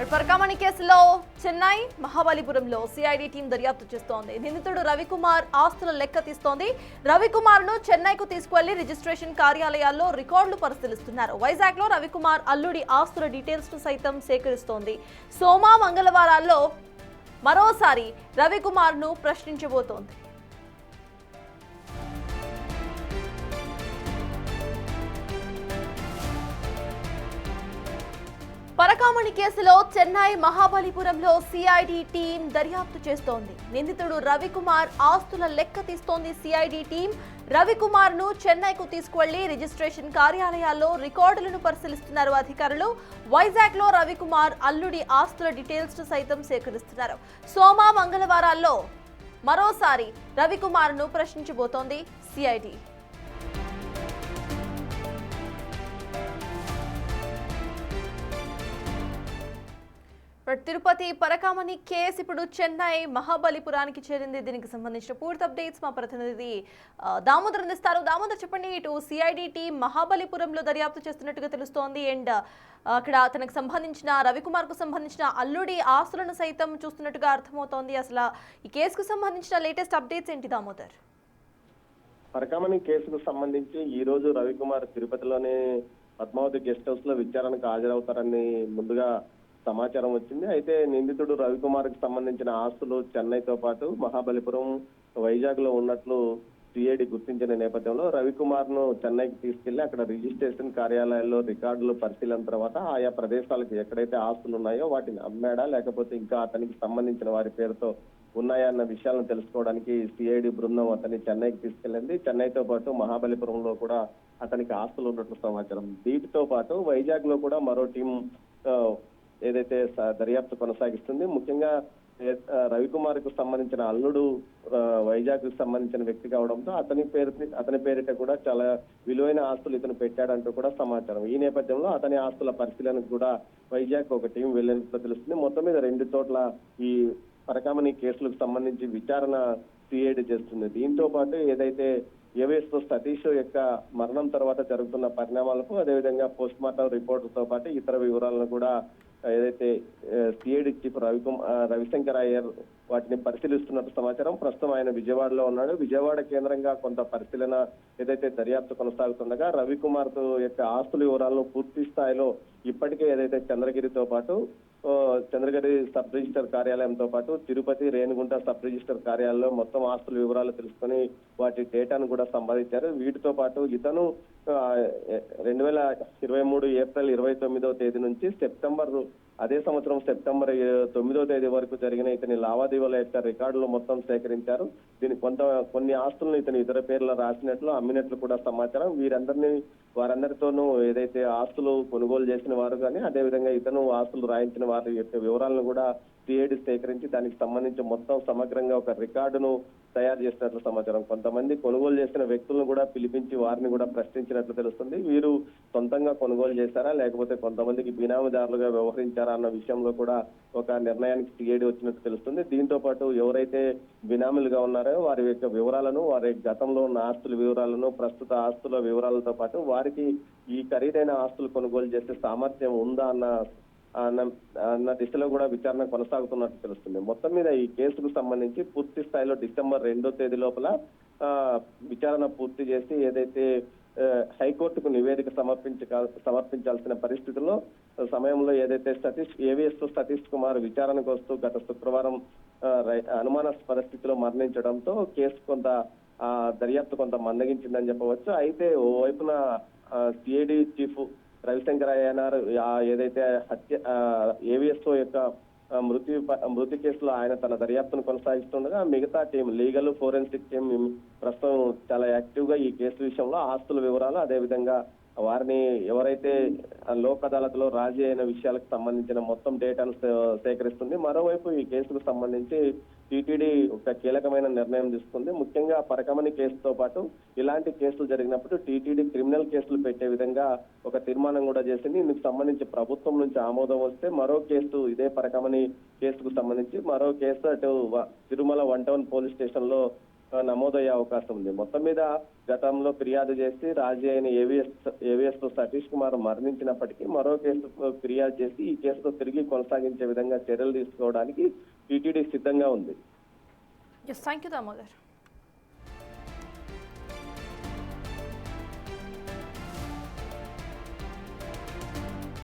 పరకామణి కేసులో Chennai మహాబలిపురంలో CID team దర్యాప్తు చేస్తోంది. నిందితుడు రవికుమార్ ఆస్తుల లెక్క తీస్తోంది. రవికుమార్ ను చెన్నైకు తీసుకువెళ్లి రిజిస్ట్రేషన్ కార్యాలయాల్లో రికార్డులు పరిశీలిస్తున్నారు. వైజాగ్ లో రవికుమార్ అల్లుడి ఆస్తుల డీటెయిల్స్ ను సైతం సేకరిస్తోంది. సోమ మంగళవారాల్లో మరోసారి రవికుమార్ ను ప్రశ్నించబోతోంది. పరకామణి కేసులో చెన్నై మహాబలిపురంలో సిఐడి టీం దర్యాప్తు చేస్తోంది. నిందితుడు రవికుమార్ ఆస్తుల లెక్క తీస్తోంది సిఐడి టీం. రవికుమార్ ను చెన్నైకు తీసుకువెళ్లి రిజిస్ట్రేషన్ కార్యాలయాల్లో రికార్డులను పరిశీలిస్తున్నారు అధికారులు. వైజాగ్ లో రవికుమార్ అల్లుడి ఆస్తుల డీటెయిల్స్ ను సైతం సేకరిస్తున్నారు. సోమ మంగళవారాల్లో మరోసారి రవికుమార్ ను ప్రశ్నించబోతోంది సిఐడి. తిరుపతి పరకామణి కేసు ఇప్పుడు చెన్నై మహాబలిపురానికి చేరింది. దీనికి సంబంధించిన పూర్తి అప్డేట్స్ మా ప్రతినిధి దామోదర్ అందిస్తారు. దామోదర్, చెప్పండి. ఇటు సిఐడి టీం మహాబలిపురంలో దర్యాప్తు చేస్తున్నట్టుగా తెలుస్తోంది. అండ్ అక్కడ తనకు సంబంధించిన రవికుమార్ కు సంబంధించిన అల్లుడి ఆస్తులను సైతం చూస్తున్నట్టుగా అర్థమవుతోంది. అసలు ఈ కేసుకు సంబంధించిన లేటెస్ట్ అప్డేట్స్ ఏంటి దామోదర్? పరకామణి కేసుకు సంబంధించి ఈ రోజు రవికుమార్ తిరుపతిలోని పద్మావతి గెస్ట్ హౌస్ లో విచారణకు హాజరవుతారని ముందుగా సమాచారం వచ్చింది. అయితే నిందితుడు రవికుమార్ కి సంబంధించిన ఆస్తులు చెన్నైతో పాటు మహాబలిపురం, వైజాగ్ లో ఉన్నట్లు సిఐడి గుర్తించిన నేపథ్యంలో రవికుమార్ ను చెన్నైకి తీసుకెళ్లి అక్కడ రిజిస్ట్రేషన్ కార్యాలయాల్లో రికార్డులు పరిశీలన తర్వాత ఆయా ప్రదేశాలకు ఎక్కడైతే ఆస్తులు ఉన్నాయో వాటిని అమ్మాడా లేకపోతే ఇంకా అతనికి సంబంధించిన వారి పేరుతో ఉన్నాయా అన్న విషయాలను తెలుసుకోవడానికి సిఐడి బృందం అతన్ని చెన్నైకి తీసుకెళ్లింది. చెన్నైతో పాటు మహాబలిపురంలో కూడా అతనికి ఆస్తులు ఉన్నట్లు సమాచారం. వీటితో పాటు వైజాగ్ లో కూడా మరో టీం ఏదైతే దర్యాప్తు కొనసాగిస్తుంది. ముఖ్యంగా రవికుమార్ కు సంబంధించిన అల్లుడు వైజాగ్ కు సంబంధించిన వ్యక్తి కావడంతో అతని పేరిట కూడా చాలా విలువైన ఆస్తులు ఇతను పెట్టాడంటూ కూడా సమాచారం. ఈ నేపథ్యంలో అతని ఆస్తుల పరిశీలనకు కూడా వైజాగ్ ఒక టీం వెళ్లినట్లు తెలుస్తుంది. మొత్తం మీద 2 చోట్ల ఈ పరకామణి కేసులకు సంబంధించి విచారణ సిఐడి చేస్తుంది. దీంతో పాటు ఏదైతే ఏవిఎస్ సతీష్ యొక్క మరణం తర్వాత జరుగుతున్న పరిణామాలకు అదేవిధంగా పోస్ట్ మార్టం రిపోర్టుతో పాటు ఇతర వివరాలను కూడా ఏదైతే సిఐడి చీఫ్ రవిశంకర్ అయ్యర్ వాటిని పరిశీలిస్తున్నట్టు సమాచారం. ప్రస్తుతం ఆయన విజయవాడలో ఉన్నాడు. విజయవాడ కేంద్రంగా కొంత పరిశీలన ఏదైతే దర్యాప్తు కొనసాగుతుండగా రవికుమార్ యొక్క ఆస్తుల వివరాలను పూర్తి స్థాయిలో ఇప్పటికే ఏదైతే చంద్రగిరి సబ్ రిజిస్టర్ కార్యాలయంతో పాటు తిరుపతి, రేణిగుంట సబ్ రిజిస్టర్ కార్యాలయంలో మొత్తం ఆస్తుల వివరాలు తెలుసుకుని వాటి డేటాను కూడా సంపాదించారు. వీటితో పాటు ఇతను 2023 ఏప్రిల్ 29వ తేదీ నుంచి అదే సంవత్సరం సెప్టెంబర్ 9వ తేదీ వరకు జరిగిన ఇతని లావాదేవీల యొక్క రికార్డులు మొత్తం సేకరించారు. కొన్ని ఆస్తులను ఇతని ఇతర పేర్ల రాసినట్లు, అమ్మినట్లు కూడా సమాచారం. వారందరితోనూ ఏదైతే ఆస్తులు కొనుగోలు చేసిన వారు కానీ అదేవిధంగా ఇతను ఆస్తులు రాయించిన వారి యొక్క వివరాలను కూడా సిఐడి సేకరించి దానికి సంబంధించి మొత్తం సమగ్రంగా ఒక రికార్డును తయారు చేసినట్లు సమాచారం. కొంతమంది కొనుగోలు చేసిన వ్యక్తులను కూడా పిలిపించి వారిని కూడా ప్రశ్నించినట్లు తెలుస్తుంది. వీరు సొంతంగా కొనుగోలు చేశారా లేకపోతే కొంతమందికి బినామీదారులుగా వ్యవహరించారా అన్న విషయంలో కూడా ఒక నిర్ణయానికి సిఐడి వచ్చినట్టు తెలుస్తుంది. దీంతో పాటు ఎవరైతే బినామీలుగా ఉన్నారో వారి యొక్క వివరాలను, వారి గతంలో ఉన్న ఆస్తుల వివరాలను, ప్రస్తుత ఆస్తుల వివరాలతో పాటు వారికి ఈ ఖరీదైన ఆస్తులు కొనుగోలు చేసే సామర్థ్యం ఉందా అన్న దిశలో కూడా విచారణ కొనసాగుతున్నట్టు తెలుస్తుంది. మొత్తం మీద ఈ కేసుకు సంబంధించి పూర్తి స్థాయిలో డిసెంబర్ 2వ తేదీ లోపల విచారణ పూర్తి చేసి ఏదైతే హైకోర్టుకు నివేదిక సమర్పించాల్సిన పరిస్థితుల్లో సమయంలో ఏదైతే ఏవిఎస్ సతీష్ కుమార్ విచారణకు వస్తూ గత శుక్రవారం అనుమానాస్పద స్థితిలో మరణించడంతో కేసు కొంత దర్యాప్తు కొంత మందగించిందని చెప్పవచ్చు. అయితే ఓవైపున సిఐడి చీఫ్ రవిశంకర్ అయ్యనార్ ఏదైతే ఏవిఎస్ఓ యొక్క మృతి కేసులో ఆయన తన దర్యాప్తును కొనసాగిస్తుండగా మిగతా టీం లీగల్, ఫోరెన్సిక్ టీం ప్రస్తుతం చాలా యాక్టివ్ గా ఈ కేసు విషయంలో ఆస్తుల వివరాలు అదేవిధంగా వారిని ఎవరైతే లోక్ అదాలత్ లో రాజీ అయిన విషయాలకు సంబంధించిన మొత్తం డేటాను సేకరిస్తుంది. మరోవైపు ఈ కేసుకు సంబంధించి టీటీడీ ఒక కీలకమైన నిర్ణయం తీసుకుంది. ముఖ్యంగా పరకామణి కేసుతో పాటు ఇలాంటి కేసులు జరిగినప్పుడు టీటీడీ క్రిమినల్ కేసులు పెట్టే విధంగా ఒక తీర్మానం కూడా చేసింది. ఇందుకు సంబంధించి ప్రభుత్వం నుంచి ఆమోదం వస్తే మరో కేసు, ఇదే పరకామణి కేసుకు సంబంధించి మరో కేసు అటు తిరుమల 1 టౌన్ పోలీస్ స్టేషన్ లో నమోదయ్యే అవకాశం ఉంది. మొత్తం మీద గతంలో ఫిర్యాదు చేసి రాజీ అయిన ఏవిఎస్ సతీష్ కుమార్ మరణించినప్పటికీ మరో కేసు ఫిర్యాదు చేసి ఈ కేసును తిరిగి కొనసాగించే విధంగా చర్యలు తీసుకోవడానికి టీటీడీ సిద్ధంగా ఉంది. Thank you Damodar.